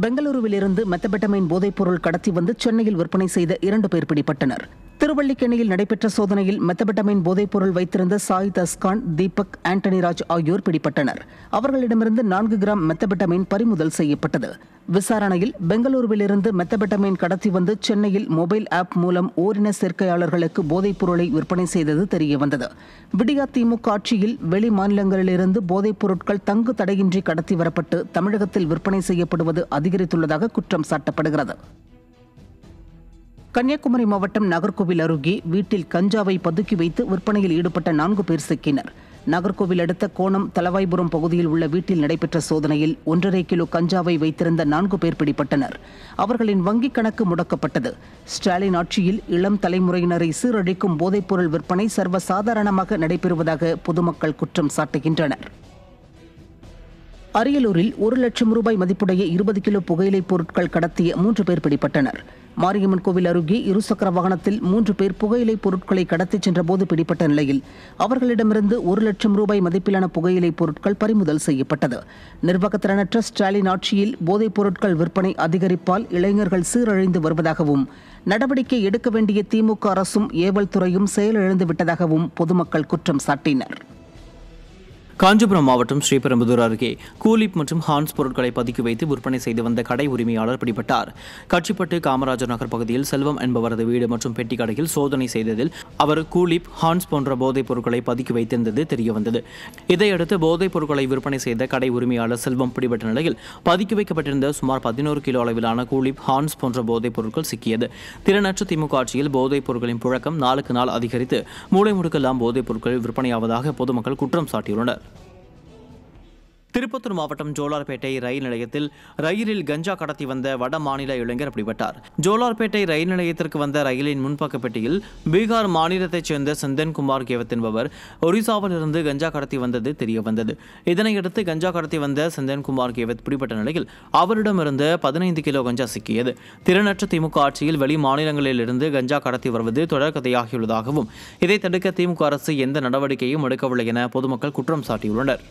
பெங்களூருவிலிருந்து methamphetamine போதைப்பொருள் கடத்தி வந்து சென்னையில் விற்பனை செய்த 2 பேர் பிடிபட்டனர். திருவல்லிக்கேணியில் நடைபெற்ற சோதனையில் மெத்தபெட்டமைன் போதைப்பொருள் வைத்திருந்த சாய் தஸ்கான், தீபக், ஆண்டனிராஜ் ஆகியோர் பிடிபட்டனர். அவர்களிடமிருந்து 4 கிராம் மெத்தபெட்டமைன் பறிமுதல் செய்யப்பட்டது. விசாரணையில் பெங்களூருவிலிருந்து மெத்தபெட்டமைன் கடத்தி வந்து சென்னையில் மொபைல் ஆப் மூலம் ஓரின சேர்க்கையாளர்களுக்கு போதைப் பொருளை விற்பனை செய்தது தெரியவந்தது. விடியா திமுக ஆட்சியில் வெளி மாநிலங்களிலிருந்து போதைப் பொருட்கள் தங்கு தடையின்றி கடத்தி வரப்பட்டு தமிழகத்தில் விற்பனை செய்யப்படுவது அதிகரித்துள்ளதாக குற்றம் சாட்டப்படுகிறது. கன்னியாகுமரி மாவட்டம் நாகர்கோவில் அருகே வீட்டில் கஞ்சாவை பதுக்கி வைத்து விற்பனையில் ஈடுபட்ட 4 பேர் சிக்கினர். நாகர்கோவில் அடுத்த கோணம் தலவாய்புரம் பகுதியில் உள்ள வீட்டில் நடைபெற்ற சோதனையில் 1.5 கிலோ கஞ்சாவை வைத்திருந்த 4 பேர் பிடிபட்டனர். அவர்களின் வங்கிக் கணக்கு முடக்கப்பட்டது. ஸ்டாலின் ஆட்சியில் இளம் தலைமுறையினரை சீரழிக்கும் போதைப்பொருள் விற்பனை சர்வசாதாரணமாக நடைபெறுவதாக பொதுமக்கள் குற்றம் சாட்டுகின்றனர். அரியலூரில் 1 லட்சம் ரூபாய் மதிப்புடைய 20 கிலோ புகையிலைப் பொருட்கள் கடத்திய 3 பேர் பிடிபட்டனர். மாரியம்மன் கோவில் அருகே இருசக்கர வாகனத்தில் 3 பேர் புகையிலைப் பொருட்களை கடத்திச் சென்றபோது பிடிப்பட்ட நிலையில் அவர்களிடமிருந்து 1 லட்சம் ரூபாய் மதிப்பிலான புகையிலைப் பொருட்கள் பறிமுதல் செய்யப்பட்டது. நிர்வாகத்திறனற்ற ஸ்டாலின் ஆட்சியில் போதைப் பொருட்கள் விற்பனை அதிகரிப்பால் இளைஞர்கள் சீரழிந்து வருவதாகவும் நடவடிக்கை எடுக்க வேண்டிய திமுக அரசும் ஏவல் துறையும் செயலிழந்து விட்டதாகவும் பொதுமக்கள் குற்றம் சாட்டினர். காஞ்சிபுரம் மாவட்டம் ஸ்ரீபெரும்புதூர் அருகே கூலிப் மற்றும் ஹான்ஸ் பொருட்களை பதுக்கி வைத்து விற்பனை செய்து வந்த கடை உரிமையாளர் பிடிபட்டார். கட்சிப்பட்டு காமராஜர் நகர் பகுதியில் செல்வம் என்பவரது வீடு மற்றும் பெட்டி கடையில் சோதனை செய்ததில் அவர் கூலிப், ஹான்ஸ் போன்ற போதைப் பொருட்களை பதுக்கி வைத்திருந்தது தெரியவந்தது. இதையடுத்து போதைப் பொருட்களை விற்பனை செய்த கடை உரிமையாளர் செல்வம் பிடிபட்ட நிலையில் பதுக்கி வைக்கப்பட்டிருந்த சுமார் 11 கிலோ அளவிலான கூலிப், ஹான்ஸ் போன்ற போதைப் பொருட்கள் சிக்கியது. திறனற்ற திமுக ஆட்சியில் போதைப் பொருட்களின் புழக்கம் நாளுக்கு நாள் அதிகரித்து மூளை முடுக்கெல்லாம் போதைப் பொருட்கள் விற்பனையாவதாக பொதுமக்கள் குற்றம் சாட்டியுள்ளனர். திருப்பத்தூர் மாவட்டம் ஜோலார்பேட்டை ரயில் நிலையத்தில் ரயிலில் கஞ்சா கடத்தி வந்த வட மாநில இளைஞர் பிடிபட்டார். ஜோலார்பேட்டை ரயில் நிலையத்திற்கு வந்த ரயிலின் முன்பக்க பெட்டியில் பீகார் மாநிலத்தைச் சேர்ந்த சந்தன்குமார் கேவத் என்பவர் ஒரிசாவிலிருந்து கஞ்சா கடத்தி வந்தது தெரியவந்தது. இதனையடுத்து கஞ்சா கடத்தி வந்த சந்தன்குமார் கேவத் பிடிபட்ட நிலையில் அவரிடமிருந்து 15 கிலோ கஞ்சா சிக்கியது. திறனற்ற திமுக ஆட்சியில் வெளி மாநிலங்களிலிருந்து கஞ்சா கடத்தி வருவது தொடர்கதையாகியுள்ளதாகவும் இதை தடுக்க திமுக அரசு எந்த நடவடிக்கையும் எடுக்கவில்லை என பொதுமக்கள் குற்றம் சாட்டியுள்ளனர்.